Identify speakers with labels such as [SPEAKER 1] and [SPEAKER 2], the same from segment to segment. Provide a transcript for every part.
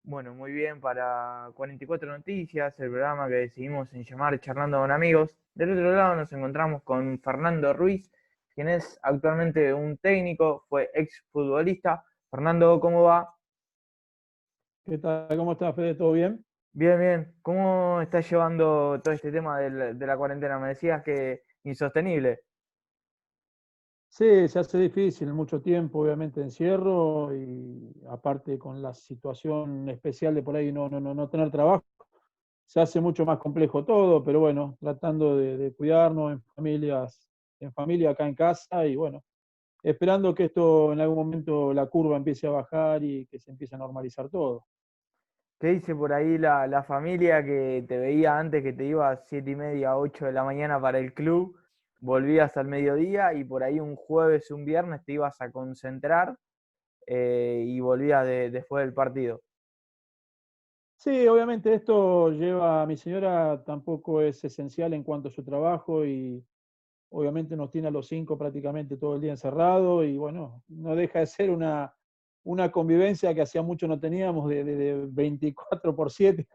[SPEAKER 1] Bueno, muy bien para 44 Noticias, el programa que decidimos en llamar Charlando con Amigos. Del otro lado nos encontramos con Fernando Ruiz, quien es actualmente un técnico, fue exfutbolista. Fernando, ¿cómo va?
[SPEAKER 2] ¿Qué tal? ¿Cómo estás, Fede? ¿Todo bien?
[SPEAKER 1] Bien, bien. ¿Cómo estás llevando todo este tema de la cuarentena? Me decías que insostenible.
[SPEAKER 2] Sí, se hace difícil, mucho tiempo, obviamente, de encierro y aparte con la situación especial de por ahí no tener trabajo, se hace mucho más complejo todo, pero bueno, tratando de cuidarnos en familia acá en casa y bueno, esperando que esto en algún momento la curva empiece a bajar y que se empiece a normalizar todo.
[SPEAKER 1] ¿Qué dice por ahí la familia que te veía antes que te ibas 7:30, 8 de la mañana para el club, volvías al mediodía y por ahí un jueves, un viernes te ibas a concentrar y volvías después del partido?
[SPEAKER 2] Sí, obviamente esto lleva a mi señora, tampoco es esencial en cuanto a su trabajo y obviamente nos tiene a los cinco prácticamente todo el día encerrado y bueno, no deja de ser una convivencia que hacía mucho no teníamos de 24 por 7,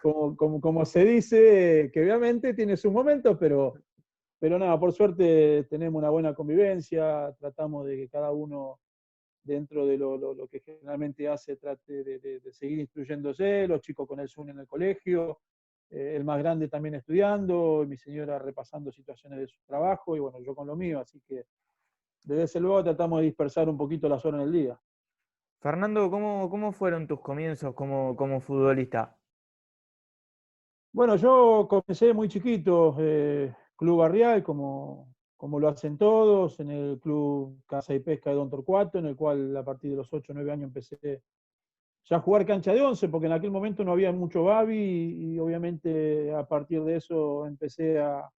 [SPEAKER 2] como se dice, que obviamente tiene sus momentos, pero nada, por suerte tenemos una buena convivencia, tratamos de que cada uno dentro de lo que generalmente hace, trate de seguir instruyéndose, los chicos con el Zoom en el colegio, el más grande también estudiando, mi señora repasando situaciones de su trabajo y bueno, yo con lo mío, así que desde ese luego tratamos de dispersar un poquito las horas en el día.
[SPEAKER 1] Fernando, ¿cómo fueron tus comienzos como futbolista?
[SPEAKER 2] Bueno, yo comencé muy chiquito, club barrial, como lo hacen todos, en el club Casa y Pesca de Don Torcuato, en el cual a partir de los 8 o 9 años empecé ya a jugar cancha de 11, porque en aquel momento no había mucho Babi y obviamente a partir de eso empecé a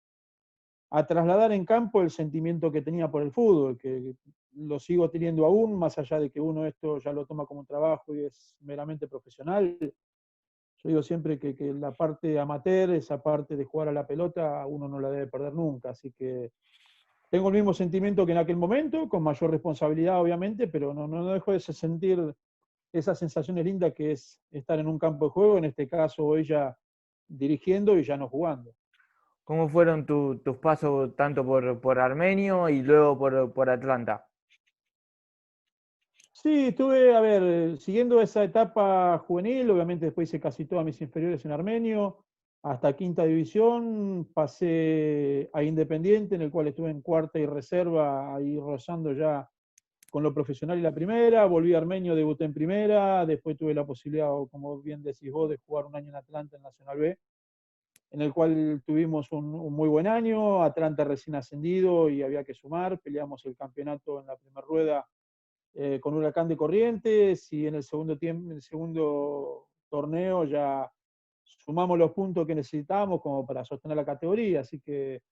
[SPEAKER 2] trasladar en campo el sentimiento que tenía por el fútbol, que lo sigo teniendo aún, más allá de que uno esto ya lo toma como un trabajo y es meramente profesional. Yo digo siempre que la parte amateur, esa parte de jugar a la pelota, uno no la debe perder nunca, así que tengo el mismo sentimiento que en aquel momento, con mayor responsabilidad obviamente, pero no dejo de sentir esa sensación linda que es estar en un campo de juego, en este caso hoy ya dirigiendo y ya no jugando.
[SPEAKER 1] ¿Cómo fueron tus pasos tanto por Armenio y luego por Atlanta?
[SPEAKER 2] Sí, estuve, a ver, siguiendo esa etapa juvenil, obviamente después hice casi todas mis inferiores en Armenio, hasta quinta división, pasé a Independiente, en el cual estuve en cuarta y reserva, ahí rozando ya con lo profesional y la primera, volví a Armenio, debuté en primera, después tuve la posibilidad, como bien decís vos, de jugar un año en Atlanta en Nacional B, en el cual tuvimos un muy buen año, Atlanta recién ascendido y había que sumar, peleamos el campeonato en la primera rueda con Huracán de Corrientes y en el segundo tiempo, en el segundo torneo ya sumamos los puntos que necesitábamos como para sostener la categoría, así que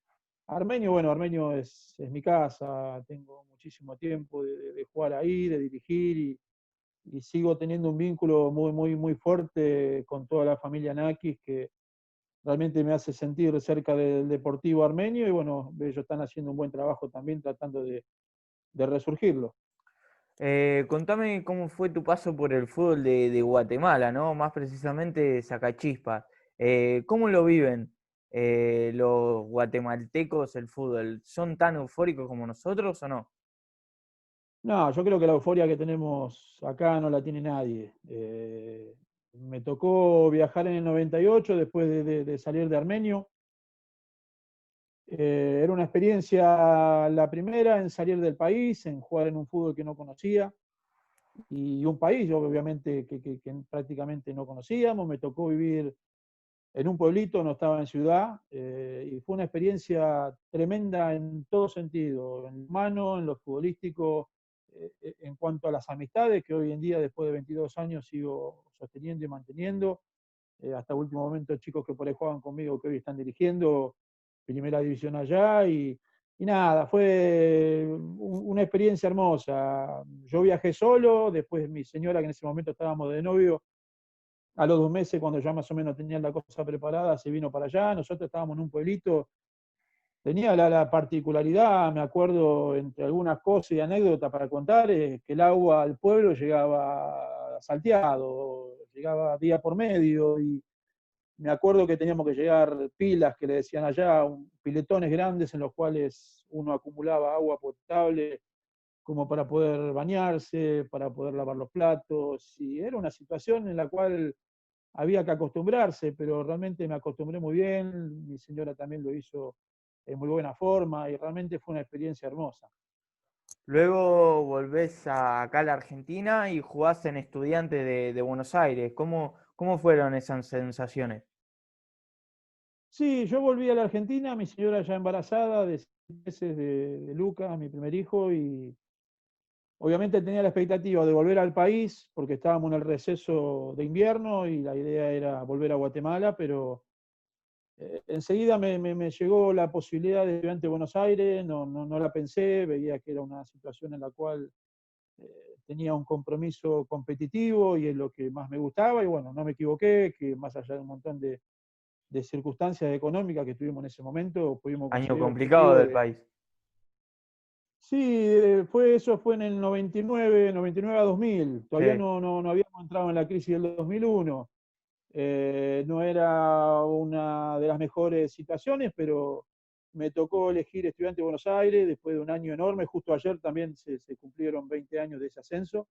[SPEAKER 2] Armenio, bueno, Armenio es mi casa, tengo muchísimo tiempo de jugar ahí, de dirigir y sigo teniendo un vínculo muy fuerte con toda la familia Nakis que realmente me hace sentir cerca del Deportivo Armenio y bueno, ellos están haciendo un buen trabajo también tratando de resurgirlo.
[SPEAKER 1] Contame cómo fue tu paso por el fútbol de Guatemala, ¿no? Más precisamente Sacachispas. ¿Cómo lo viven los guatemaltecos el fútbol? ¿Son tan eufóricos como nosotros o no?
[SPEAKER 2] No, yo creo que la euforia que tenemos acá no la tiene nadie. Me tocó viajar en el 98 después de salir de Armenio. Era una experiencia la primera en salir del país, en jugar en un fútbol que no conocía y un país obviamente que prácticamente no conocíamos. Me tocó vivir en un pueblito, no estaba en ciudad, y fue una experiencia tremenda en todo sentido, en lo humano, en lo futbolístico, en cuanto a las amistades que hoy en día, después de 22 años, sigo sosteniendo y manteniendo. Hasta último momento, chicos que por ahí juegan conmigo, que hoy están dirigiendo primera división allá, y nada, fue una experiencia hermosa. Yo viajé solo, después mi señora, que en ese momento estábamos de novio, a los 2 meses, cuando ya más o menos tenían la cosa preparada, se vino para allá. Nosotros estábamos en un pueblito. Tenía la particularidad, me acuerdo, entre algunas cosas y anécdotas para contar, que el agua al pueblo llegaba salteado, llegaba día por medio y me acuerdo que teníamos que llegar pilas que le decían allá, piletones grandes en los cuales uno acumulaba agua potable como para poder bañarse, para poder lavar los platos, y era una situación en la cual había que acostumbrarse, pero realmente me acostumbré muy bien, mi señora también lo hizo en muy buena forma y realmente fue una experiencia hermosa.
[SPEAKER 1] Luego volvés acá a la Argentina y jugás en Estudiantes de Buenos Aires. ¿Cómo fueron esas sensaciones?
[SPEAKER 2] Sí, yo volví a la Argentina, mi señora ya embarazada de 6 meses de Lucas, mi primer hijo, y obviamente tenía la expectativa de volver al país porque estábamos en el receso de invierno y la idea era volver a Guatemala, pero enseguida me llegó la posibilidad de Estudiante de Buenos Aires, no la pensé, veía que era una situación en la cual tenía un compromiso competitivo y es lo que más me gustaba, y bueno, no me equivoqué, que más allá de un montón de circunstancias económicas que tuvimos en ese momento, pudimos
[SPEAKER 1] Año
[SPEAKER 2] conseguir el
[SPEAKER 1] complicado
[SPEAKER 2] objetivo
[SPEAKER 1] del
[SPEAKER 2] de...
[SPEAKER 1] país.
[SPEAKER 2] Sí, eso fue en el 99 a 2000. Todavía
[SPEAKER 1] Sí.
[SPEAKER 2] no habíamos entrado en la crisis del 2001. No era una de las mejores situaciones, pero me tocó elegir Estudiante de Buenos Aires después de un año enorme. Justo ayer también se cumplieron 20 años de ese ascenso.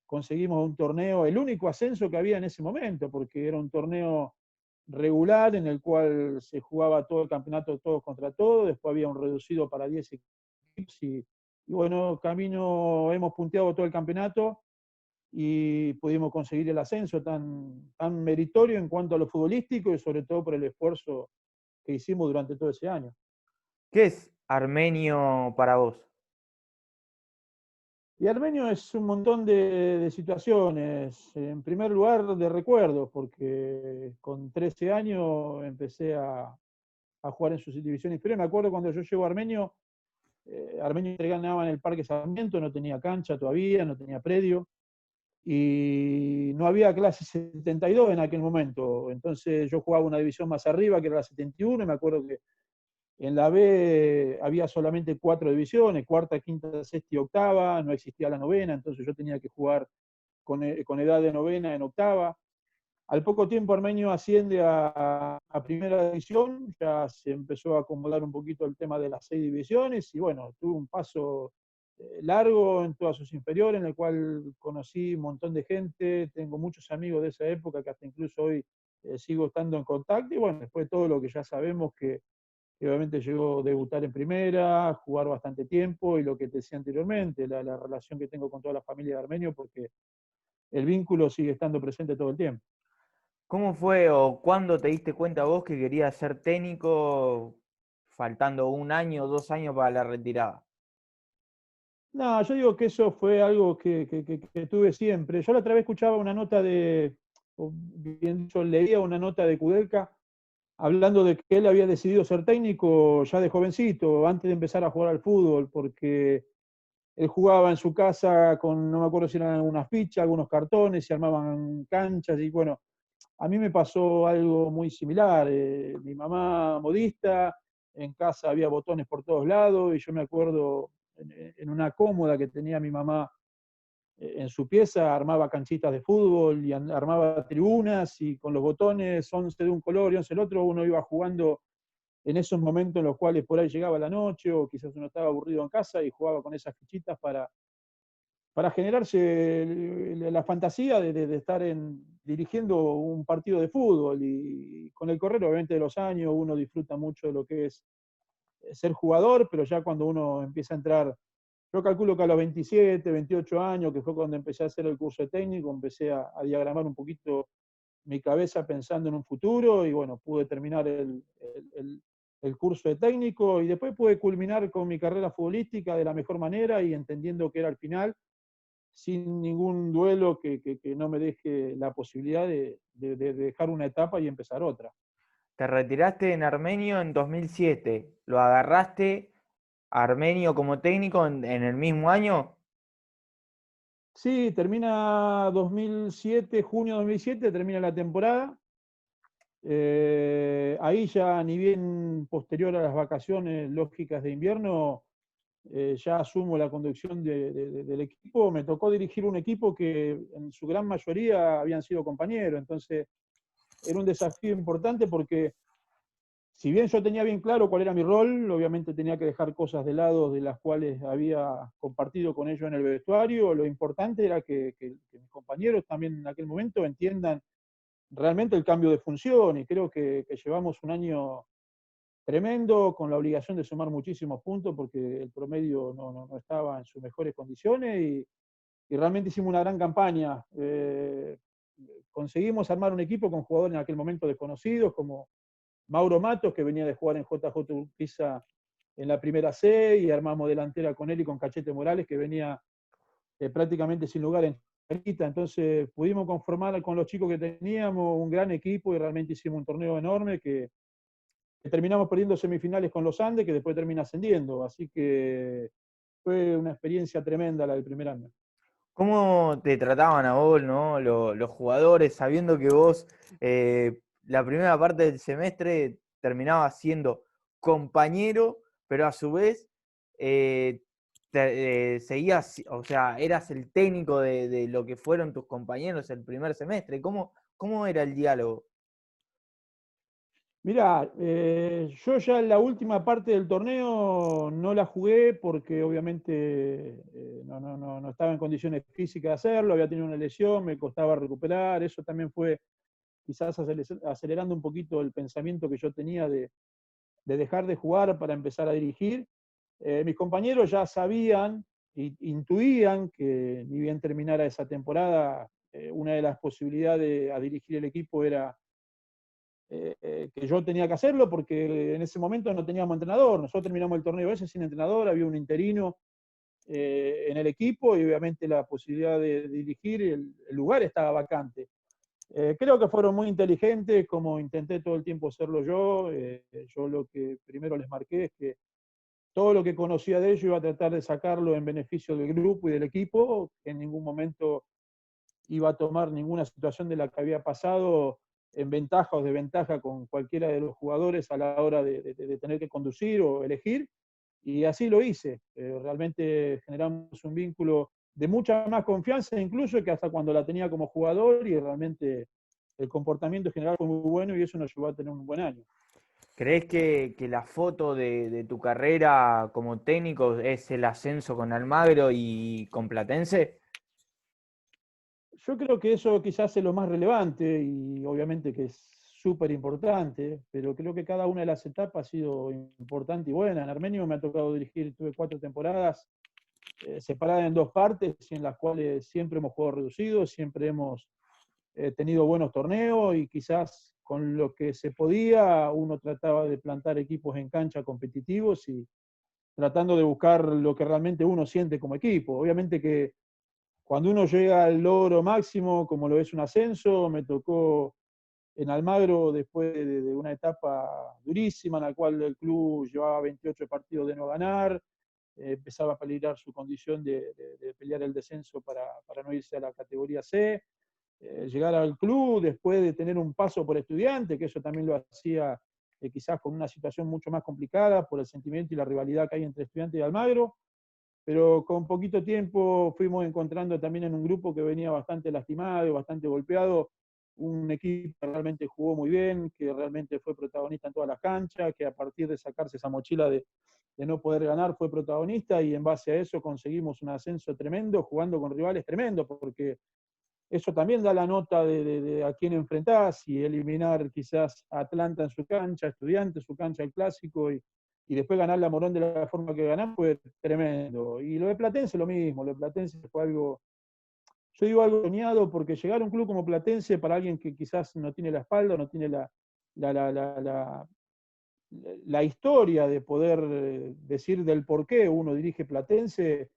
[SPEAKER 2] Conseguimos un torneo, el único ascenso que había en ese momento, porque era un torneo regular en el cual se jugaba todo el campeonato todos contra todos, después había un reducido para 10 equipos y bueno, camino hemos punteado todo el campeonato y pudimos conseguir el ascenso tan meritorio en cuanto a lo futbolístico y sobre todo por el esfuerzo que hicimos durante todo ese año.
[SPEAKER 1] ¿Qué es Armenio para vos?
[SPEAKER 2] Y Armenio es un montón de situaciones. En primer lugar, de recuerdos, porque con 13 años empecé a jugar en sus divisiones inferiores. Me acuerdo cuando yo llego a Armenio, Armenio entrenaba en el Parque Sarmiento, no tenía cancha todavía, no tenía predio, y no había clase 72 en aquel momento. Entonces yo jugaba una división más arriba, que era la 71, y me acuerdo que en la B había solamente 4 divisiones, cuarta, quinta, sexta y octava, no existía la novena, entonces yo tenía que jugar con edad de novena en octava. Al poco tiempo Armenio asciende a primera división, ya se empezó a acomodar un poquito el tema de las 6 divisiones y bueno, tuvo un paso largo en todas sus inferiores, en el cual conocí un montón de gente, tengo muchos amigos de esa época que hasta incluso hoy sigo estando en contacto y bueno, después todo lo que ya sabemos que obviamente llegó a debutar en primera, jugar bastante tiempo y lo que te decía anteriormente, la relación que tengo con toda la familia de Armenio, porque el vínculo sigue estando presente todo el tiempo.
[SPEAKER 1] ¿Cómo fue o cuándo te diste cuenta vos que querías ser técnico faltando un año o 2 años para la retirada?
[SPEAKER 2] No, yo digo que eso fue algo que tuve siempre. Yo la otra vez escuchaba una nota o bien dicho, leía una nota de Kudelka hablando de que él había decidido ser técnico ya de jovencito, antes de empezar a jugar al fútbol, porque él jugaba en su casa con, no me acuerdo si eran unas fichas, algunos cartones, se armaban canchas y bueno, a mí me pasó algo muy similar. Mi mamá modista, en casa había botones por todos lados y yo me acuerdo en una cómoda que tenía mi mamá en su pieza, armaba canchitas de fútbol y armaba tribunas y con los botones 11 de un color y 11 del otro, uno iba jugando en esos momentos en los cuales por ahí llegaba la noche o quizás uno estaba aburrido en casa y jugaba con esas fichitas para generarse la fantasía de estar dirigiendo un partido de fútbol. Y con el correr, obviamente, de los años, uno disfruta mucho de lo que es ser jugador, pero ya cuando uno empieza a entrar, yo calculo que a los 27, 28 años, que fue cuando empecé a hacer el curso de técnico, empecé a diagramar un poquito mi cabeza pensando en un futuro y bueno, pude terminar el curso de técnico y después pude culminar con mi carrera futbolística de la mejor manera y entendiendo que era el final sin ningún duelo que no me deje la posibilidad de dejar una etapa y empezar otra.
[SPEAKER 1] Te retiraste en Armenio en 2007. ¿Lo agarraste a Armenio como técnico en el mismo año?
[SPEAKER 2] Sí, termina 2007, junio de 2007, termina la temporada. Ahí ya, ni bien posterior a las vacaciones lógicas de invierno, ya asumo la conducción del equipo, me tocó dirigir un equipo que en su gran mayoría habían sido compañeros, entonces era un desafío importante porque si bien yo tenía bien claro cuál era mi rol, obviamente tenía que dejar cosas de lado de las cuales había compartido con ellos en el vestuario, lo importante era que mis compañeros también en aquel momento entiendan realmente el cambio de función y creo que llevamos un año tremendo, con la obligación de sumar muchísimos puntos porque el promedio no estaba en sus mejores condiciones y realmente hicimos una gran campaña. Conseguimos armar un equipo con jugadores en aquel momento desconocidos como Mauro Matos, que venía de jugar en JJ Urquiza en la primera C, y armamos delantera con él y con Cachete Morales, que venía prácticamente sin lugar en Chacarita. Entonces pudimos conformar con los chicos que teníamos un gran equipo y realmente hicimos un torneo enorme que terminamos perdiendo semifinales con los Andes, que después termina ascendiendo. Así que fue una experiencia tremenda la del primer año.
[SPEAKER 1] ¿Cómo te trataban a vos, ¿no? Los jugadores, sabiendo que vos la primera parte del semestre terminabas siendo compañero, pero a su vez seguías, o sea, eras el técnico de lo que fueron tus compañeros el primer semestre? ¿Cómo era el diálogo?
[SPEAKER 2] Mirá, yo ya en la última parte del torneo no la jugué porque obviamente no estaba en condiciones físicas de hacerlo, había tenido una lesión, me costaba recuperar, eso también fue quizás acelerando un poquito el pensamiento que yo tenía de dejar de jugar para empezar a dirigir. Mis compañeros ya sabían, intuían que ni bien terminara esa temporada, una de las posibilidades a dirigir el equipo era que yo tenía que hacerlo porque en ese momento no teníamos entrenador. Nosotros terminamos el torneo ese sin entrenador, había un interino en el equipo y obviamente la posibilidad de dirigir, el lugar estaba vacante. Creo que fueron muy inteligentes, como intenté todo el tiempo hacerlo yo. Yo lo que primero les marqué es que todo lo que conocía de ellos iba a tratar de sacarlo en beneficio del grupo y del equipo, que en ningún momento iba a tomar ninguna situación de la que había pasado en ventaja o desventaja con cualquiera de los jugadores a la hora de tener que conducir o elegir. Y así lo hice. Realmente generamos un vínculo de mucha más confianza incluso que hasta cuando la tenía como jugador y realmente el comportamiento general fue muy bueno y eso nos llevó a tener un buen año.
[SPEAKER 1] ¿Crees que la foto de tu carrera como técnico es el ascenso con Almagro y con Platense?
[SPEAKER 2] Yo creo que eso quizás es lo más relevante y obviamente que es súper importante, pero creo que cada una de las etapas ha sido importante y buena. En Armenio me ha tocado dirigir, tuve 4 temporadas separadas en 2 partes y en las cuales siempre hemos jugado reducido, siempre hemos tenido buenos torneos y quizás con lo que se podía uno trataba de plantar equipos en cancha competitivos y tratando de buscar lo que realmente uno siente como equipo. Obviamente que cuando uno llega al logro máximo, como lo es un ascenso, me tocó en Almagro después de una etapa durísima en la cual el club llevaba 28 partidos de no ganar, empezaba a peligrar su condición de pelear el descenso para no irse a la categoría C, llegar al club después de tener un paso por estudiante, que eso también lo hacía quizás con una situación mucho más complicada por el sentimiento y la rivalidad que hay entre estudiantes y Almagro, pero con poquito tiempo fuimos encontrando también en un grupo que venía bastante lastimado, bastante golpeado, un equipo que realmente jugó muy bien, que realmente fue protagonista en todas las canchas, que a partir de sacarse esa mochila de no poder ganar fue protagonista y en base a eso conseguimos un ascenso tremendo, jugando con rivales tremendos, porque eso también da la nota de a quién enfrentás y eliminar quizás a Atlanta en su cancha, Estudiantes, su cancha el clásico y después ganar la Morón de la forma que ganamos fue tremendo. Y lo de Platense lo mismo, lo de Platense fue algo, yo digo algo soñado porque llegar a un club como Platense para alguien que quizás no tiene la espalda, no tiene la, la, la, la la historia de poder decir del por qué uno dirige Platense,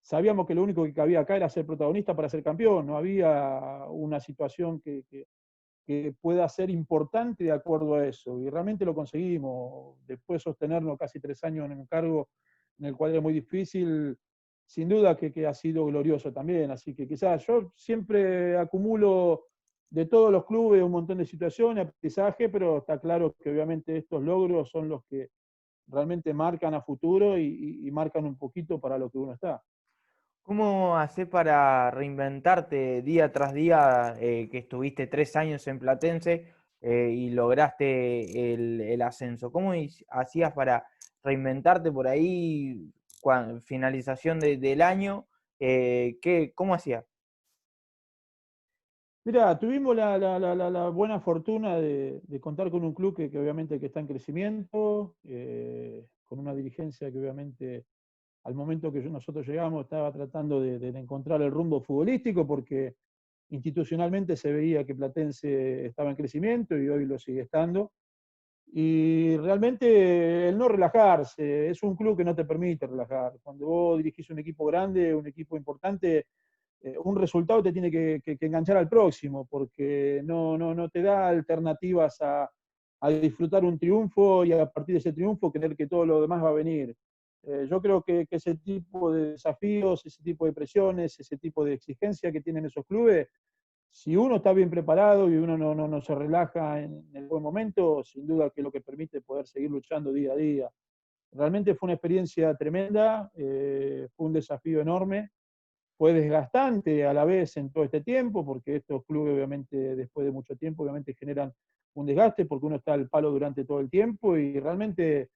[SPEAKER 2] sabíamos que lo único que cabía acá era ser protagonista para ser campeón, no había una situación que pueda ser importante de acuerdo a eso, y realmente lo conseguimos, después de sostenernos casi 3 años en un cargo en el cual era muy difícil, sin duda que ha sido glorioso también, así que quizás yo siempre acumulo de todos los clubes un montón de situaciones, aprendizaje, pero está claro que obviamente estos logros son los que realmente marcan a futuro y marcan un poquito para lo que uno está.
[SPEAKER 1] ¿Cómo haces para reinventarte día tras día, que estuviste 3 años en Platense y lograste el ascenso? ¿Cómo hacías para reinventarte por ahí, finalización del año? ¿Cómo hacías?
[SPEAKER 2] Mira, tuvimos la buena fortuna de contar con un club que obviamente que está en crecimiento, con una dirigencia que obviamente al momento que nosotros llegamos estaba tratando de encontrar el rumbo futbolístico porque institucionalmente se veía que Platense estaba en crecimiento y hoy lo sigue estando. Y realmente el no relajarse, es un club que no te permite relajar. Cuando vos dirigís un equipo grande, un equipo importante, un resultado te tiene que enganchar al próximo, porque no te da alternativas a disfrutar un triunfo y a partir de ese triunfo creer que todo lo demás va a venir. Yo creo que ese tipo de desafíos, ese tipo de presiones, ese tipo de exigencia que tienen esos clubes, si uno está bien preparado y uno no se relaja en el buen momento, sin duda que es lo que permite poder seguir luchando día a día. Realmente fue una experiencia tremenda, fue un desafío enorme, fue desgastante a la vez en todo este tiempo, porque estos clubes obviamente después de mucho tiempo obviamente generan un desgaste porque uno está al palo durante todo el tiempo y realmente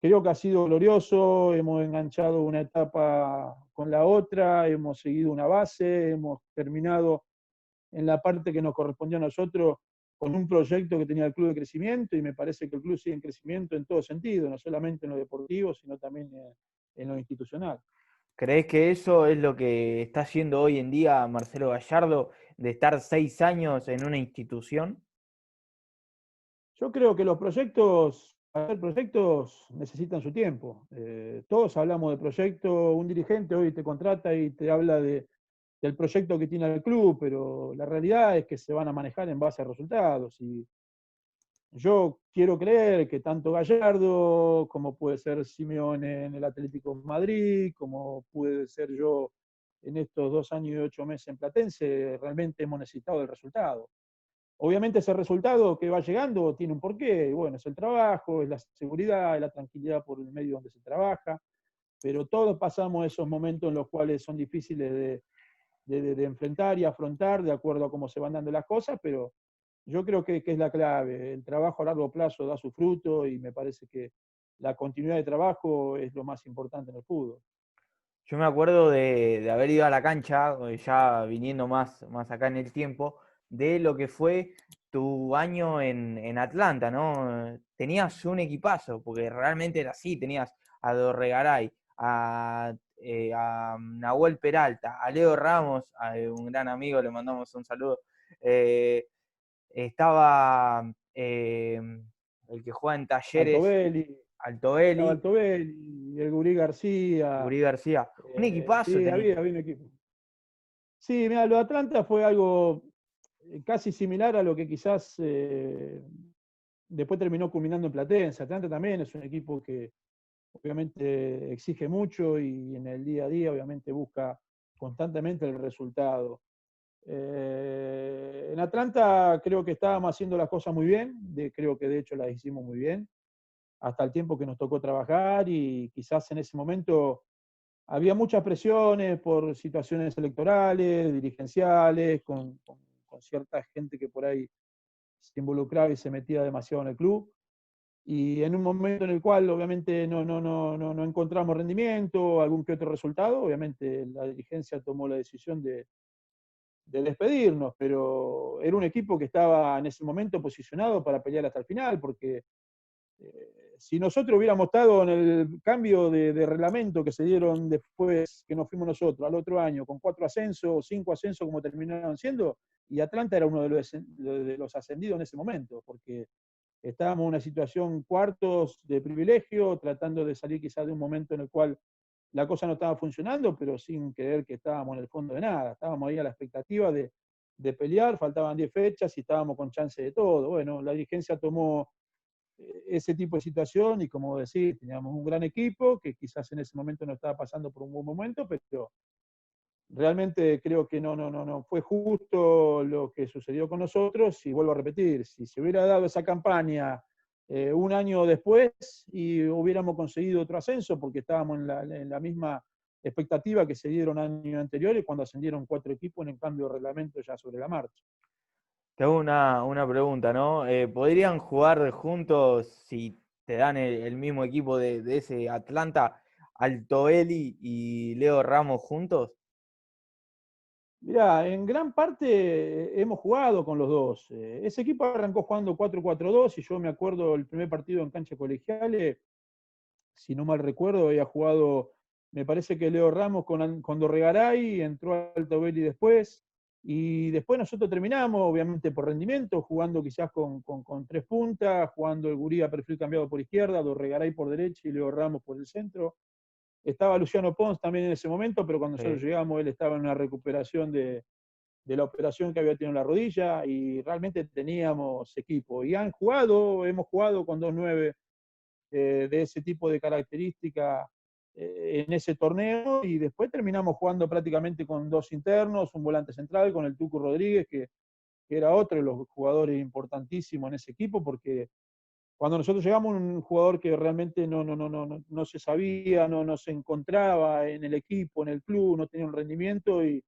[SPEAKER 2] creo que ha sido glorioso, hemos enganchado una etapa con la otra, hemos seguido una base, hemos terminado en la parte que nos correspondió a nosotros con un proyecto que tenía el club de crecimiento y me parece que el club sigue en crecimiento en todo sentido, no solamente en lo deportivo, sino también en lo institucional.
[SPEAKER 1] ¿Crees que eso es lo que está haciendo hoy en día Marcelo Gallardo, de estar 6 años en una institución?
[SPEAKER 2] Yo creo que los proyectos, hacer proyectos necesitan su tiempo. Todos hablamos de proyecto, un dirigente hoy te contrata y te habla del proyecto que tiene el club, pero la realidad es que se van a manejar en base a resultados. Y yo quiero creer que tanto Gallardo, como puede ser Simeone en el Atlético de Madrid, como puede ser yo en estos 2 años y 8 meses en Platense, realmente hemos necesitado el resultado. Obviamente ese resultado que va llegando tiene un porqué, bueno, es el trabajo, es la seguridad, es la tranquilidad por el medio donde se trabaja, pero todos pasamos esos momentos en los cuales son difíciles de enfrentar y afrontar de acuerdo a cómo se van dando las cosas, pero yo creo que es la clave. El trabajo a largo plazo da su fruto y me parece que la continuidad de trabajo es lo más importante en el fútbol.
[SPEAKER 1] Yo me acuerdo de haber ido a la cancha, ya viniendo más acá en el tiempo, de lo que fue tu año en Atlanta, ¿no? Tenías un equipazo, porque realmente era así, tenías a Dorregaray, a Nahuel Peralta, a Leo Ramos, a un gran amigo, le mandamos un saludo. eh, Estaba el que juega en Talleres,
[SPEAKER 2] Altobelli, estaba
[SPEAKER 1] Altobelli,
[SPEAKER 2] Altobelli, el Gurí García,
[SPEAKER 1] Gurí García. Un equipazo
[SPEAKER 2] sí,
[SPEAKER 1] tenía.
[SPEAKER 2] había un equipo. Sí, mira, lo de Atlanta fue algo casi similar a lo que quizás después terminó culminando en Platense. Atlanta también es un equipo que obviamente exige mucho y en el día a día obviamente busca constantemente el resultado. En Atlanta creo que estábamos haciendo las cosas muy bien, creo que de hecho las hicimos muy bien, hasta el tiempo que nos tocó trabajar y quizás en ese momento había muchas presiones por situaciones electorales, dirigenciales, con cierta gente que por ahí se involucraba y se metía demasiado en el club. Y en un momento en el cual obviamente no encontramos rendimiento, algún que otro resultado, obviamente la dirigencia tomó la decisión de despedirnos, pero era un equipo que estaba en ese momento posicionado para pelear hasta el final, porque si nosotros hubiéramos estado en el cambio de reglamento que se dieron después que nos fuimos nosotros al otro año, con 4 ascensos, 5 ascensos como terminaron siendo, y Atlanta era uno de los ascendidos en ese momento, porque estábamos en una situación cuartos de privilegio, tratando de salir quizás de un momento en el cual la cosa no estaba funcionando, pero sin creer que estábamos en el fondo de nada. Estábamos ahí a la expectativa de pelear, faltaban 10 fechas y estábamos con chance de todo. Bueno, la dirigencia tomó ese tipo de situación y como decir, teníamos un gran equipo que quizás en ese momento no estaba pasando por un buen momento, pero realmente creo que no fue justo lo que sucedió con nosotros y vuelvo a repetir, si se hubiera dado esa campaña un año después y hubiéramos conseguido otro ascenso porque estábamos en la misma expectativa que se dieron años anteriores cuando ascendieron 4 equipos en el cambio de reglamento ya sobre la marcha.
[SPEAKER 1] Te hago una pregunta, ¿no? ¿Podrían jugar juntos si te dan el mismo equipo de ese Atlanta, Altoeli y Leo Ramos juntos?
[SPEAKER 2] Mirá, en gran parte hemos jugado con los dos. Ese equipo arrancó jugando 4-4-2 y yo me acuerdo el primer partido en cancha colegiales, si no mal recuerdo, había jugado, me parece que Leo Ramos con Dorregaray, entró Altobelli después, y después nosotros terminamos, obviamente por rendimiento, jugando quizás con 3 puntas, jugando el Gurí a perfil cambiado por izquierda, Dorregaray por derecha y Leo Ramos por el centro. Estaba Luciano Pons también en ese momento, pero cuando nosotros
[SPEAKER 1] Sí.
[SPEAKER 2] llegamos él estaba en una recuperación de la operación que había tenido en la rodilla y realmente teníamos equipo. Y hemos jugado con 2-9 de ese tipo de característica en ese torneo y después terminamos jugando prácticamente con 2 internos, un volante central con el Tucu Rodríguez, que era otro de los jugadores importantísimos en ese equipo, porque cuando nosotros llegamos, un jugador que realmente no se sabía, no se encontraba en el equipo, en el club, no tenía un rendimiento y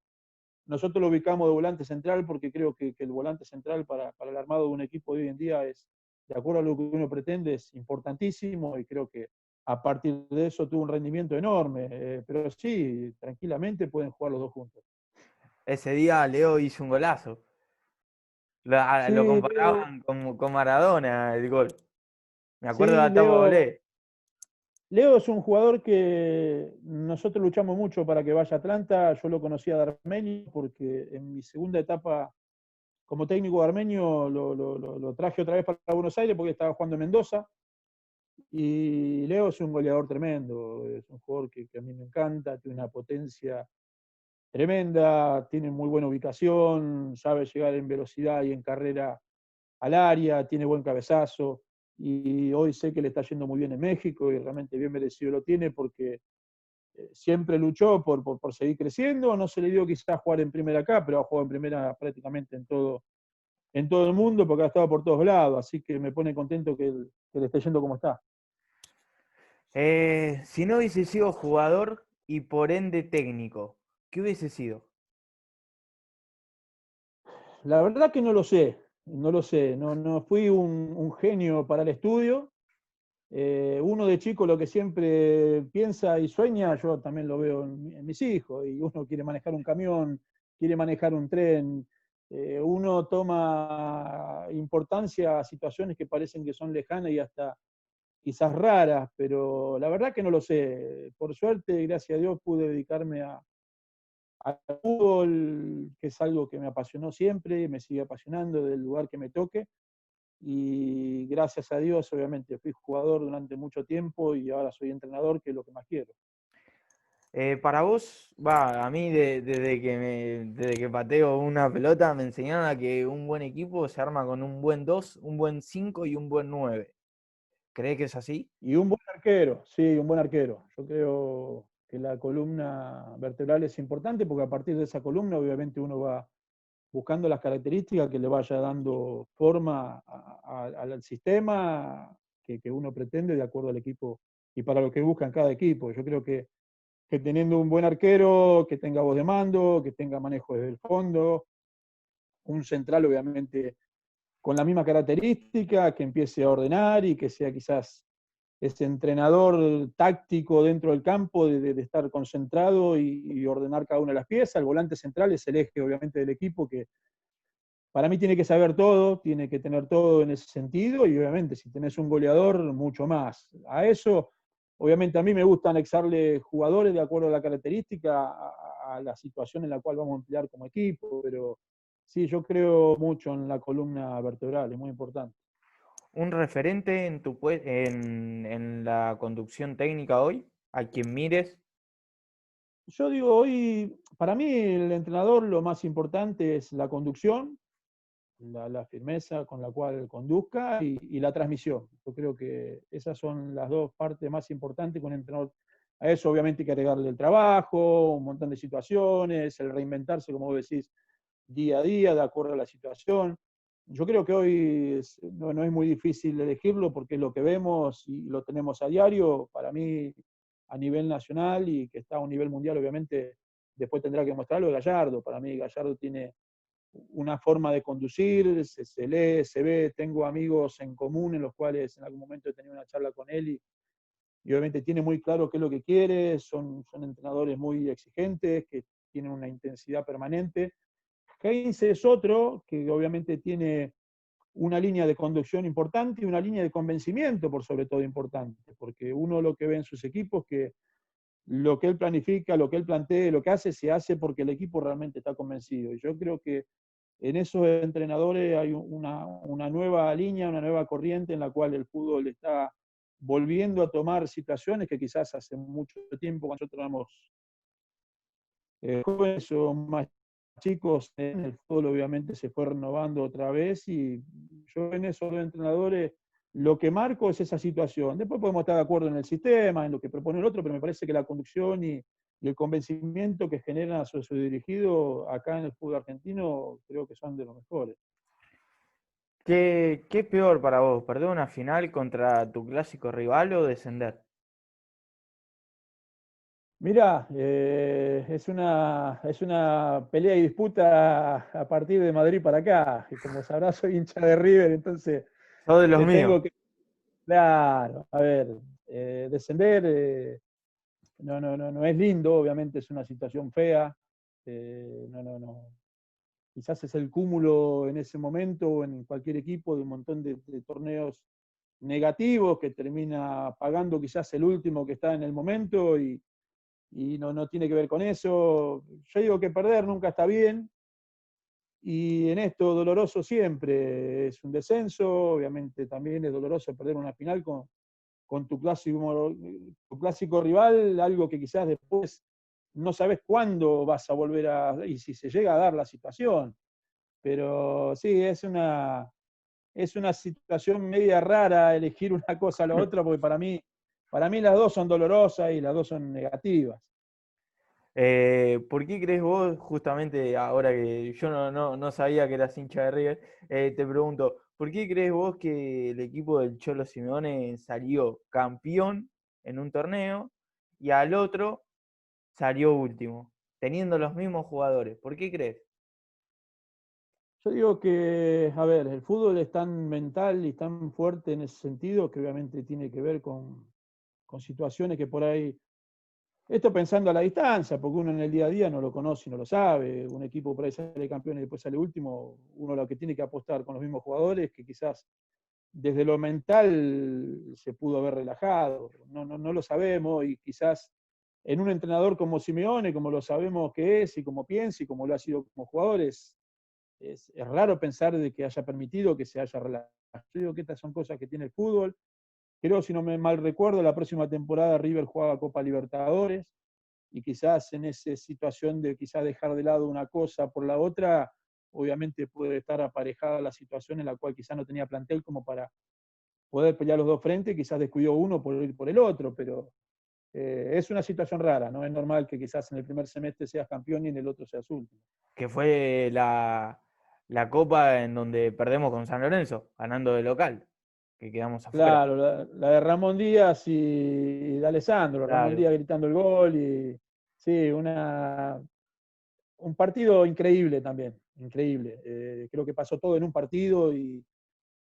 [SPEAKER 2] nosotros lo ubicamos de volante central porque creo que el volante central para el armado de un equipo de hoy en día es, de acuerdo a lo que uno pretende, es importantísimo y creo que a partir de eso tuvo un rendimiento enorme. Pero sí, tranquilamente pueden jugar los dos juntos.
[SPEAKER 1] Ese día Leo hizo un golazo. Lo
[SPEAKER 2] Sí, Leo,
[SPEAKER 1] comparaban con Maradona el gol. Me acuerdo de
[SPEAKER 2] sí,
[SPEAKER 1] la tapa de
[SPEAKER 2] Leo,
[SPEAKER 1] volé.
[SPEAKER 2] Leo es un jugador que nosotros luchamos mucho para que vaya a Atlanta. Yo lo conocía de Armenio porque en mi segunda etapa como técnico de Armenio lo traje otra vez para Buenos Aires porque estaba jugando en Mendoza. Y Leo es un goleador tremendo, es un jugador que a mí me encanta, tiene una potencia tremenda, tiene muy buena ubicación, sabe llegar en velocidad y en carrera al área, tiene buen cabezazo. Y hoy sé que le está yendo muy bien en México y realmente bien merecido lo tiene porque siempre luchó por seguir creciendo. No se le dio quizás jugar en primera acá, pero ha jugado en primera prácticamente en todo el mundo porque ha estado por todos lados. Así que me pone contento que le esté yendo como está.
[SPEAKER 1] Si no hubiese sido jugador y por ende técnico, ¿qué hubiese sido?
[SPEAKER 2] La verdad que no lo sé, no lo sé. No fui un genio para el estudio. Uno de chico lo que siempre piensa y sueña, yo también lo veo en mis hijos, y uno quiere manejar un camión, quiere manejar un tren, uno toma importancia a situaciones que parecen que son lejanas y hasta quizás raras, pero la verdad que no lo sé. Por suerte, gracias a Dios, pude dedicarme al fútbol, que es algo que me apasionó siempre, me sigue apasionando del lugar que me toque y gracias a Dios, obviamente, fui jugador durante mucho tiempo y ahora soy entrenador, que es lo que más quiero.
[SPEAKER 1] Para vos, a mí desde que pateo una pelota me enseñaron a que un buen equipo se arma con un buen 2, un buen 5 y un buen 9. ¿Crees que es así?
[SPEAKER 2] Y un buen arquero, sí, un buen arquero. Yo creo que la columna vertebral es importante porque a partir de esa columna, obviamente, uno va buscando las características que le vaya dando forma al sistema que uno pretende de acuerdo al equipo y para lo que busca en cada equipo. Yo creo que teniendo un buen arquero, que tenga voz de mando, que tenga manejo desde el fondo, un central obviamente con la misma característica, que empiece a ordenar y que sea quizás ese entrenador táctico dentro del campo, de estar concentrado y ordenar cada una de las piezas. El volante central es el eje obviamente del equipo que para mí tiene que saber todo, tiene que tener todo en ese sentido y obviamente si tenés un goleador, mucho más. A eso, obviamente a mí me gusta anexarle jugadores de acuerdo a la característica, a la situación en la cual vamos a emplear como equipo, pero sí, yo creo mucho en la columna vertebral, es muy importante.
[SPEAKER 1] ¿Un referente en la conducción técnica hoy? ¿A quien mires?
[SPEAKER 2] Yo digo, hoy, para mí el entrenador lo más importante es la conducción, la firmeza con la cual conduzca y la transmisión. Yo creo que esas son las dos partes más importantes con un entrenador. A eso obviamente hay que agregarle el trabajo, un montón de situaciones, el reinventarse, como vos decís, día a día, de acuerdo a la situación. yo creo que hoy no es muy difícil elegirlo porque es lo que vemos y lo tenemos a diario. Para mí, a nivel nacional y que está a un nivel mundial, obviamente, después tendrá que mostrarlo Gallardo. Para mí, Gallardo tiene una forma de conducir, se lee, se ve. Tengo amigos en común en los cuales en algún momento he tenido una charla con él y obviamente tiene muy claro qué es lo que quiere. Son entrenadores muy exigentes que tienen una intensidad permanente. Heinze es otro que obviamente tiene una línea de conducción importante y una línea de convencimiento, por sobre todo importante, porque uno lo que ve en sus equipos que lo que él planifica, lo que él plantea, lo que hace, se hace porque el equipo realmente está convencido. Y yo creo que en esos entrenadores hay una nueva línea, una nueva corriente en la cual el fútbol está volviendo a tomar situaciones que quizás hace mucho tiempo, cuando nosotros éramos jóvenes o más chicos, en el fútbol obviamente se fue renovando otra vez y yo en esos dos entrenadores lo que marco es esa situación. Después podemos estar de acuerdo en el sistema, en lo que propone el otro, pero me parece que la conducción y el convencimiento que genera su dirigido acá en el fútbol argentino creo que son de los mejores.
[SPEAKER 1] ¿Qué es peor para vos? ¿Perder una final contra tu clásico rival o descender?
[SPEAKER 2] Mira, es una pelea y disputa a partir de Madrid para acá. Y como sabrás, soy hincha de River, entonces
[SPEAKER 1] Sos de los
[SPEAKER 2] te
[SPEAKER 1] míos.
[SPEAKER 2] tengo que... Claro, a ver, descender no es lindo, obviamente es una situación fea. No. Quizás es el cúmulo en ese momento o en cualquier equipo de un montón de torneos negativos que termina pagando quizás el último que está en el momento y no tiene que ver con eso. Yo digo que perder nunca está bien y en esto doloroso siempre es un descenso, obviamente también es doloroso perder una final con tu clásico rival, algo que quizás después no sabes cuándo vas a volver y si se llega a dar la situación. Pero sí, es una situación media rara elegir una cosa a la otra, porque para mí las dos son dolorosas y las dos son negativas.
[SPEAKER 1] ¿Por qué crees vos, justamente ahora que yo no sabía que eras hincha de River, te pregunto, ¿por qué crees vos que el equipo del Cholo Simeone salió campeón en un torneo y al otro salió último, teniendo los mismos jugadores? ¿Por qué crees?
[SPEAKER 2] Yo digo que, a ver, el fútbol es tan mental y tan fuerte en ese sentido que obviamente tiene que ver con situaciones que por ahí, esto pensando a la distancia, porque uno en el día a día no lo conoce y no lo sabe, un equipo por ahí sale campeón y después sale último, uno lo que tiene que apostar con los mismos jugadores que quizás desde lo mental se pudo haber relajado, no lo sabemos y quizás en un entrenador como Simeone, como lo sabemos que es y como piensa y como lo ha sido como jugadores, es raro pensar de que haya permitido que se haya relajado. Yo digo que estas son cosas que tiene el fútbol. Creo, si no me mal recuerdo, la próxima temporada River juega Copa Libertadores y quizás en esa situación de quizás dejar de lado una cosa por la otra, obviamente puede estar aparejada la situación en la cual quizás no tenía plantel como para poder pelear los dos frentes, quizás descuidó uno por ir por el otro, pero es una situación rara, no es normal que quizás en el primer semestre seas campeón y en el otro seas último.
[SPEAKER 1] Que fue la copa en donde perdemos con San Lorenzo, ganando de local, que quedamos afuera.
[SPEAKER 2] Claro, la de Ramón Díaz y de Alessandro, Ramón
[SPEAKER 1] Claro.
[SPEAKER 2] Díaz gritando el gol y sí, un partido increíble también, increíble. Creo que pasó todo en un partido y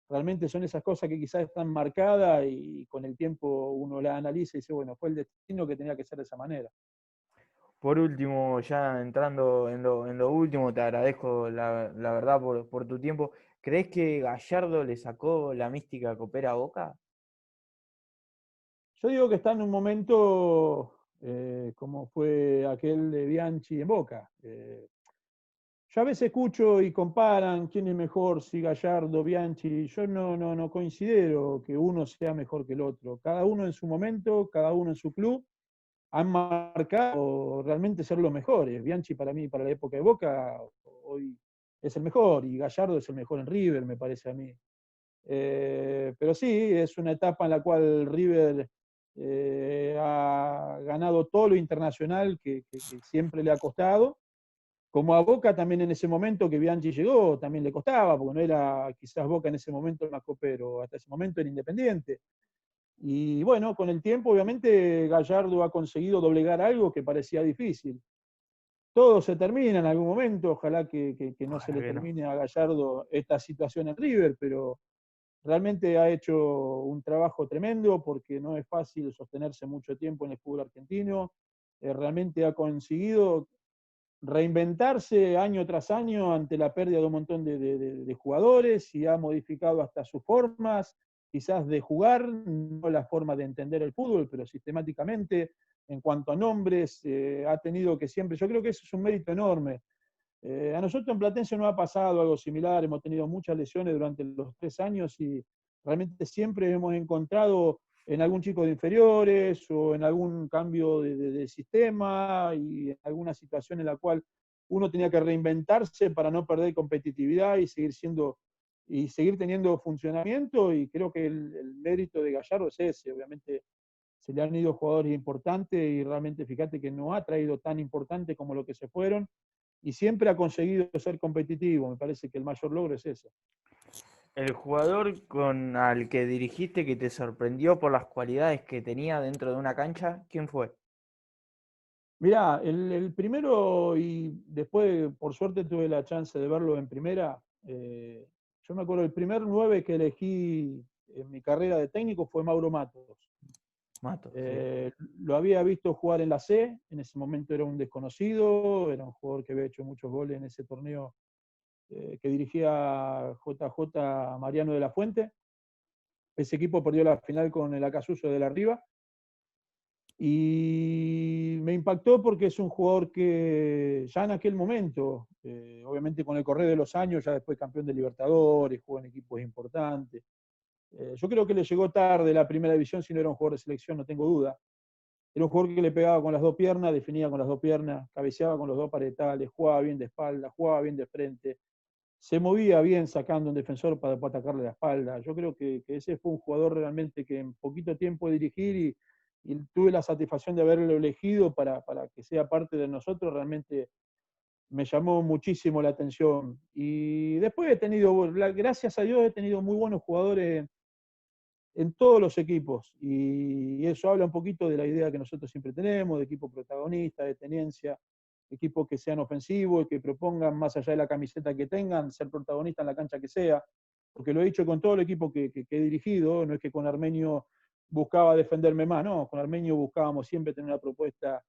[SPEAKER 2] realmente son esas cosas que quizás están marcadas y con el tiempo uno la analiza y dice, bueno, fue el destino que tenía que ser de esa manera.
[SPEAKER 1] Por último, ya entrando en lo último, te agradezco la verdad por tu tiempo. ¿Crees que Gallardo le sacó la mística copera a Boca?
[SPEAKER 2] Yo digo que está en un momento como fue aquel de Bianchi en Boca. Yo a veces escucho y comparan quién es mejor, si Gallardo, Bianchi. Yo no considero que uno sea mejor que el otro. Cada uno en su momento, cada uno en su club, han marcado realmente ser los mejores. Bianchi para mí, para la época de Boca, hoy es el mejor y Gallardo es el mejor en River, me parece a mí. Pero sí, es una etapa en la cual River ha ganado todo lo internacional que siempre le ha costado como a Boca también en ese momento que Bianchi llegó, también le costaba, porque no era quizás Boca en ese momento más copero, hasta ese momento era Independiente. Y bueno, con el tiempo obviamente Gallardo ha conseguido doblegar algo que parecía difícil. Todo se termina en algún momento, ojalá que no se
[SPEAKER 1] Ojalá
[SPEAKER 2] le
[SPEAKER 1] que no.
[SPEAKER 2] termine a Gallardo esta situación en River, pero realmente ha hecho un trabajo tremendo porque no es fácil sostenerse mucho tiempo en el fútbol argentino. Realmente ha conseguido reinventarse año tras año ante la pérdida de un montón de jugadores y ha modificado hasta sus formas, quizás de jugar, no la forma de entender el fútbol, pero sistemáticamente, en cuanto a nombres, ha tenido que siempre, yo creo que eso es un mérito enorme. A nosotros en Platense no ha pasado algo similar, hemos tenido muchas lesiones durante los 3 años y realmente siempre hemos encontrado en algún chico de inferiores o en algún cambio de sistema y en alguna situación en la cual uno tenía que reinventarse para no perder competitividad y seguir teniendo funcionamiento, y creo que el mérito de Gallardo es ese. Obviamente se le han ido jugadores importantes y realmente fíjate que no ha traído tan importante como lo que se fueron y siempre ha conseguido ser competitivo. Me parece que el mayor logro es ese.
[SPEAKER 1] El jugador al que dirigiste que te sorprendió por las cualidades que tenía dentro de una cancha, ¿quién fue?
[SPEAKER 2] Mirá, el primero, y después por suerte tuve la chance de verlo en primera, yo me acuerdo el primer 9 que elegí en mi carrera de técnico fue Mauro Matos.
[SPEAKER 1] Mato, sí.
[SPEAKER 2] Lo había visto jugar en la C, en ese momento era un desconocido, era un jugador que había hecho muchos goles en ese torneo que dirigía JJ Mariano de la Fuente. Ese equipo perdió la final con el Acasuso de la Riva. Y me impactó porque es un jugador que ya en aquel momento, obviamente con el correr de los años, ya después campeón de Libertadores, jugó en equipos importantes. Yo creo que le llegó tarde la primera división, si no era un jugador de selección, no tengo duda. Era un jugador que le pegaba con las dos piernas, definía con las dos piernas, cabeceaba con los dos paretales, jugaba bien de espalda, jugaba bien de frente, se movía bien sacando un defensor para atacarle la espalda. Yo creo que ese fue un jugador realmente que en poquito tiempo dirigir y tuve la satisfacción de haberlo elegido para que sea parte de nosotros, realmente me llamó muchísimo la atención. Y después he tenido, gracias a Dios, he tenido muy buenos jugadores en todos los equipos, y eso habla un poquito de la idea que nosotros siempre tenemos, de equipo protagonista, de tenencia, equipos que sean ofensivos y que propongan, más allá de la camiseta que tengan, ser protagonistas en la cancha que sea, porque lo he dicho con todo el equipo que he dirigido, no es que con Armenio buscaba defenderme más, no, con Armenio buscábamos siempre tener una propuesta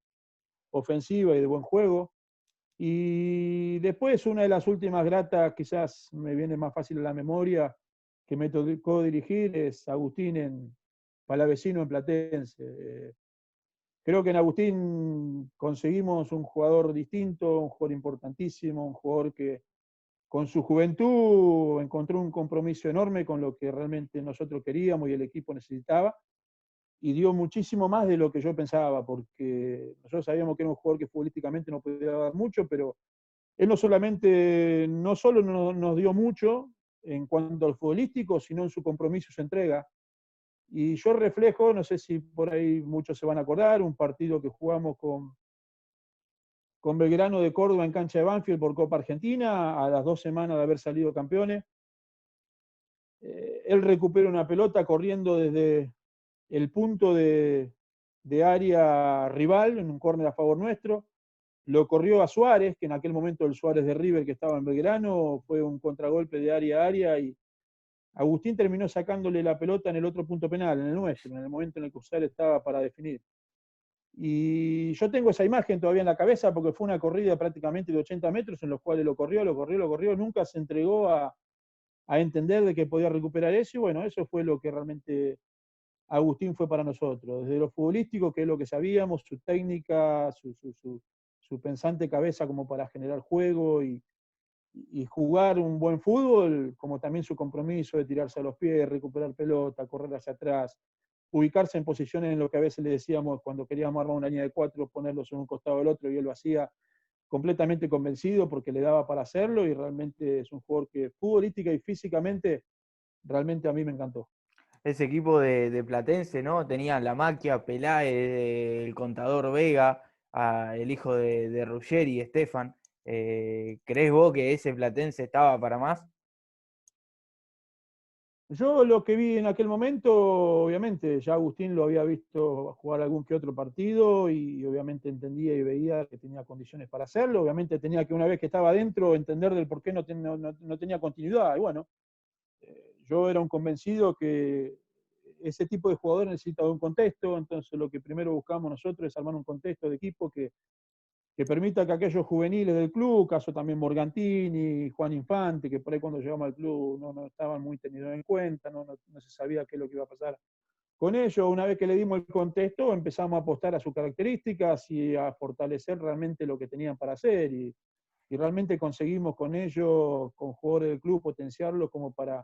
[SPEAKER 2] ofensiva y de buen juego. Y después, una de las últimas gratas, quizás me viene más fácil a la memoria, que me tocó dirigir, es Agustín en Palavecino en Platense. Creo que en Agustín conseguimos un jugador distinto, un jugador importantísimo, un jugador que con su juventud encontró un compromiso enorme con lo que realmente nosotros queríamos y el equipo necesitaba, y dio muchísimo más de lo que yo pensaba, porque nosotros sabíamos que era un jugador que futbolísticamente no podía dar mucho, pero él no solo nos dio mucho en cuanto al futbolístico, sino en su compromiso y su entrega. Y yo reflejo, no sé si por ahí muchos se van a acordar, un partido que jugamos con Belgrano de Córdoba en cancha de Banfield por Copa Argentina, a las 2 semanas de haber salido campeones. Él recupera una pelota corriendo desde el punto de área rival, en un córner a favor nuestro. Lo corrió a Suárez, que en aquel momento el Suárez de River que estaba en Belgrano, fue un contragolpe de área a área, y Agustín terminó sacándole la pelota en el otro punto penal, en el nuestro, en el momento en el que Usal estaba para definir. Y yo tengo esa imagen todavía en la cabeza porque fue una corrida prácticamente de 80 metros en los cuales lo corrió, nunca se entregó a entender de que podía recuperar eso, y bueno, eso fue lo que realmente Agustín fue para nosotros, desde lo futbolístico, que es lo que sabíamos, su técnica, su pensante cabeza como para generar juego y jugar un buen fútbol, como también su compromiso de tirarse a los pies, recuperar pelota, correr hacia atrás, ubicarse en posiciones en lo que a veces le decíamos cuando queríamos armar una línea de 4, ponerlos en un costado del otro, y él lo hacía completamente convencido porque le daba para hacerlo, y realmente es un jugador que futbolística y físicamente realmente a mí me encantó.
[SPEAKER 1] Ese equipo de Platense, ¿no? Tenía la Maquia, Peláez, el Contador Vega, el hijo de Ruggeri, Estefan. ¿Crees vos que ese Platense estaba para más?
[SPEAKER 2] Yo lo que vi en aquel momento, obviamente, ya Agustín lo había visto jugar algún que otro partido y obviamente entendía y veía que tenía condiciones para hacerlo. Obviamente tenía que una vez que estaba adentro entender del por qué no tenía continuidad. Y bueno, yo era un convencido que ese tipo de jugador necesita un contexto, entonces lo que primero buscamos nosotros es armar un contexto de equipo que permita que aquellos juveniles del club, caso también Morgantini, Juan Infante, que por ahí cuando llegamos al club no estaban muy tenidos en cuenta, no se sabía qué es lo que iba a pasar con ellos. Una vez que le dimos el contexto, empezamos a apostar a sus características y a fortalecer realmente lo que tenían para hacer. Y realmente conseguimos con ellos, con jugadores del club, potenciarlos como para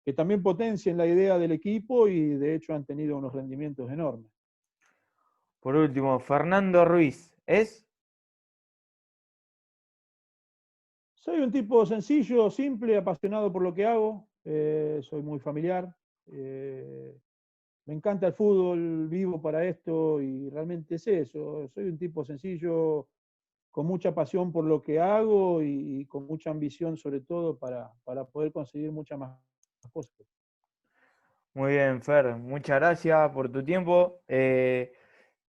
[SPEAKER 2] que también potencien la idea del equipo y de hecho han tenido unos rendimientos enormes.
[SPEAKER 1] Por último, Fernando Ruiz, ¿es?
[SPEAKER 2] Soy un tipo sencillo, simple, apasionado por lo que hago, soy muy familiar, me encanta el fútbol, vivo para esto y realmente es eso. Soy un tipo sencillo, con mucha pasión por lo que hago y con mucha ambición sobre todo para poder conseguir muchas más cosas.
[SPEAKER 1] Muy bien, Fer, muchas gracias por tu tiempo.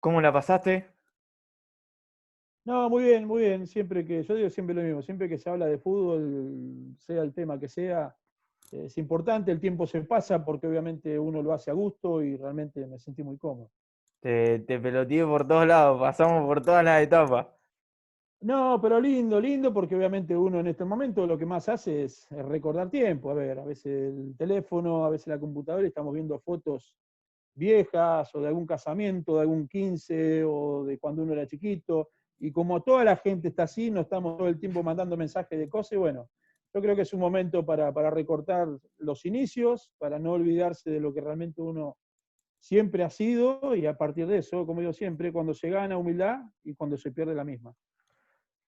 [SPEAKER 1] ¿Cómo la pasaste?
[SPEAKER 2] No, muy bien, muy bien. Siempre que, yo digo siempre lo mismo, siempre que se habla de fútbol, sea el tema que sea, es importante, el tiempo se pasa porque obviamente uno lo hace a gusto y realmente me sentí muy cómodo.
[SPEAKER 1] Te peloteé por todos lados, pasamos por todas las etapas.
[SPEAKER 2] No, pero lindo, lindo, porque obviamente uno en este momento lo que más hace es recordar tiempo. A ver, a veces el teléfono, a veces la computadora, y estamos viendo fotos viejas o de algún casamiento, de algún 15 o de cuando uno era chiquito. Y como toda la gente está así, no estamos todo el tiempo mandando mensajes de cosas. Y bueno, yo creo que es un momento para recortar los inicios, para no olvidarse de lo que realmente uno siempre ha sido y a partir de eso, como digo siempre, cuando se gana humildad y cuando se pierde la misma.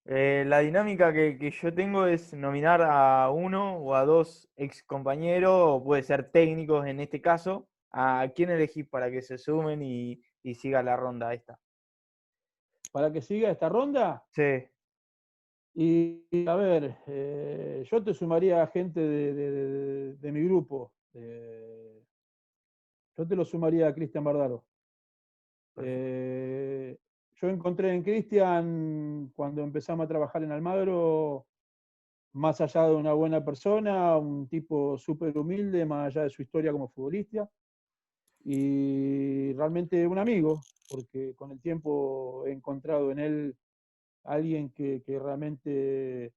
[SPEAKER 1] La dinámica que yo tengo es nominar a uno o a dos ex compañeros, o puede ser técnicos en este caso. ¿A quién elegís para que se sumen y siga la ronda esta?
[SPEAKER 2] Para que siga esta ronda,
[SPEAKER 1] Sí,
[SPEAKER 2] y a ver, yo te sumaría a gente de mi grupo. Yo te lo sumaría a Cristian Bardaro.
[SPEAKER 1] perfecto.
[SPEAKER 2] Yo encontré en Cristian, cuando empezamos a trabajar en Almagro, más allá de una buena persona, un tipo súper humilde, más allá de su historia como futbolista, y realmente un amigo, porque con el tiempo he encontrado en él alguien que realmente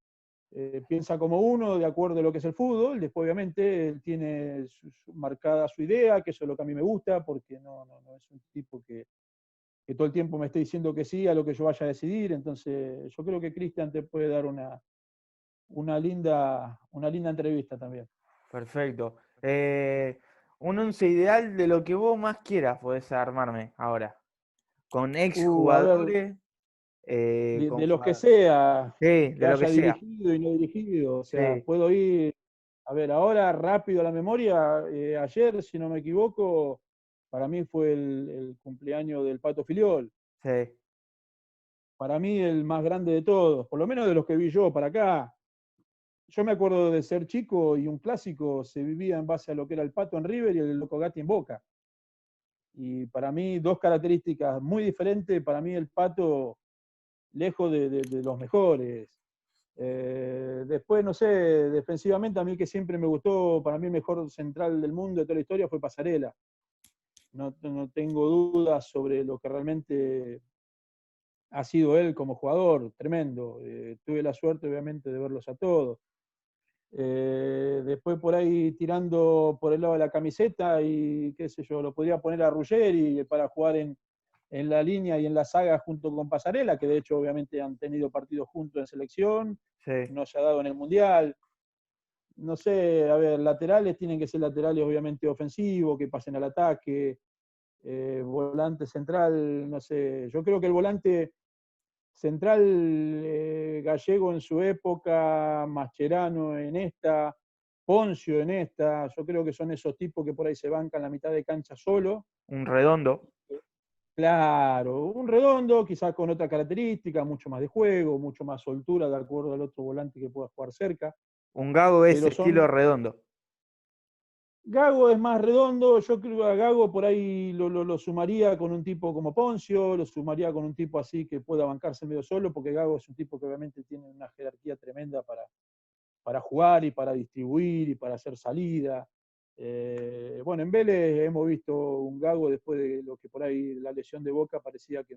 [SPEAKER 2] piensa como uno, de acuerdo a lo que es el fútbol. Después, obviamente, él tiene marcada su idea, que eso es lo que a mí me gusta, porque no es un tipo que todo el tiempo me esté diciendo que sí a lo que yo vaya a decidir. Entonces, yo creo que Cristian te puede dar una linda entrevista también.
[SPEAKER 1] Perfecto. Un once ideal de lo que vos más quieras podés armarme ahora. Con ex
[SPEAKER 2] A ver,
[SPEAKER 1] jugadores, con
[SPEAKER 2] de los que
[SPEAKER 1] jugadores.
[SPEAKER 2] sea,
[SPEAKER 1] Sí,
[SPEAKER 2] que
[SPEAKER 1] de lo que
[SPEAKER 2] haya
[SPEAKER 1] sea.
[SPEAKER 2] dirigido y no dirigido, o sea,
[SPEAKER 1] Sí,
[SPEAKER 2] puedo ir, a ver, ahora rápido a la memoria, ayer, si no me equivoco, para mí fue el cumpleaños del Pato Filiol.
[SPEAKER 1] sí.
[SPEAKER 2] Para mí el más grande de todos, por lo menos de los que vi yo para acá. Yo me acuerdo de ser chico y un clásico se vivía en base a lo que era el Pato en River y el Loco Gatti en Boca. Y para mí dos características muy diferentes, para mí el Pato lejos de los mejores. Después, no sé, defensivamente a mí que siempre me gustó, para mí el mejor central del mundo de toda la historia fue Pasarela. No tengo dudas sobre lo que realmente ha sido él como jugador, tremendo. Tuve la suerte, obviamente, de verlos a todos. Después por ahí tirando por el lado de la camiseta y qué sé yo, lo podría poner a Ruggeri para jugar en la línea y en la saga junto con Pasarela, que de hecho obviamente han tenido partidos juntos en selección,
[SPEAKER 1] Sí.
[SPEAKER 2] no se ha dado en el Mundial. No sé, a ver, laterales tienen que ser laterales obviamente ofensivos, que pasen al ataque, volante central, no sé, yo creo que el volante central Gallego en su época, Mascherano en esta, Poncio en esta, yo creo que son esos tipos que por ahí se bancan la mitad de cancha solo.
[SPEAKER 1] Un redondo.
[SPEAKER 2] Claro, un redondo, quizás con otra característica, mucho más de juego, mucho más soltura de acuerdo al otro volante que pueda jugar cerca.
[SPEAKER 1] Un Gago es
[SPEAKER 2] Pero
[SPEAKER 1] estilo
[SPEAKER 2] son.
[SPEAKER 1] redondo.
[SPEAKER 2] Gago es más redondo, yo creo que a Gago por ahí lo sumaría con un tipo como Poncio, lo sumaría con un tipo así que pueda bancarse medio solo, porque Gago es un tipo que obviamente tiene una jerarquía tremenda para jugar y para distribuir y para hacer salida. Bueno, en Vélez hemos visto un Gago después de lo que por ahí la lesión de Boca parecía que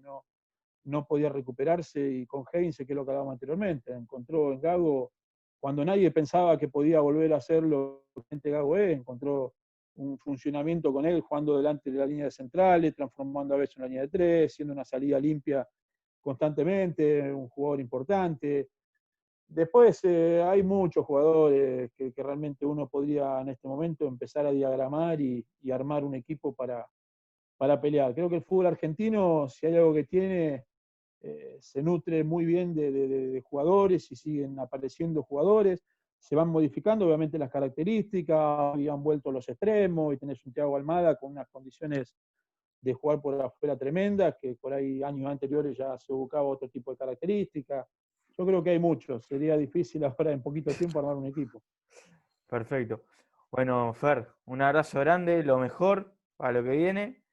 [SPEAKER 2] no podía recuperarse, y con Heinze, que es lo que hablábamos anteriormente, encontró en Gago, cuando nadie pensaba que podía volver a hacer lo que Gago es, encontró un funcionamiento con él, jugando delante de la línea de centrales, transformando a veces una línea de tres, siendo una salida limpia constantemente, un jugador importante. Después hay muchos jugadores que realmente uno podría en este momento empezar a diagramar y armar un equipo para pelear. Creo que el fútbol argentino, si hay algo que tiene, se nutre muy bien de jugadores y siguen apareciendo jugadores, se van modificando obviamente las características, y han vuelto los extremos, y tenés un Thiago Almada con unas condiciones de jugar por afuera tremendas, que por ahí años anteriores ya se buscaba otro tipo de características. Yo creo que hay muchos, sería difícil ahora en poquito tiempo armar un equipo.
[SPEAKER 1] Perfecto. Bueno, Fer, un abrazo grande, lo mejor para lo que viene.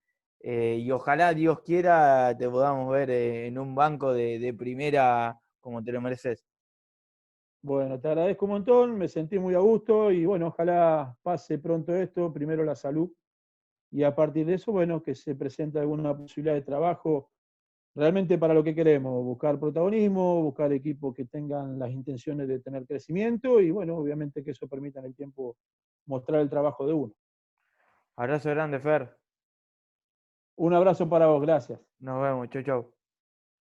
[SPEAKER 1] Y ojalá Dios quiera te podamos ver en un banco de primera como te lo mereces.
[SPEAKER 2] Bueno, te agradezco un montón, me sentí muy a gusto y bueno, ojalá pase pronto esto, primero la salud, y a partir de eso, bueno, que se presente alguna posibilidad de trabajo realmente para lo que queremos, buscar protagonismo, buscar equipos que tengan las intenciones de tener crecimiento y bueno, obviamente que eso permita en el tiempo mostrar el trabajo de uno.
[SPEAKER 1] Abrazo grande, Fer.
[SPEAKER 2] Un abrazo para vos, gracias.
[SPEAKER 1] Nos vemos. Chau, chau.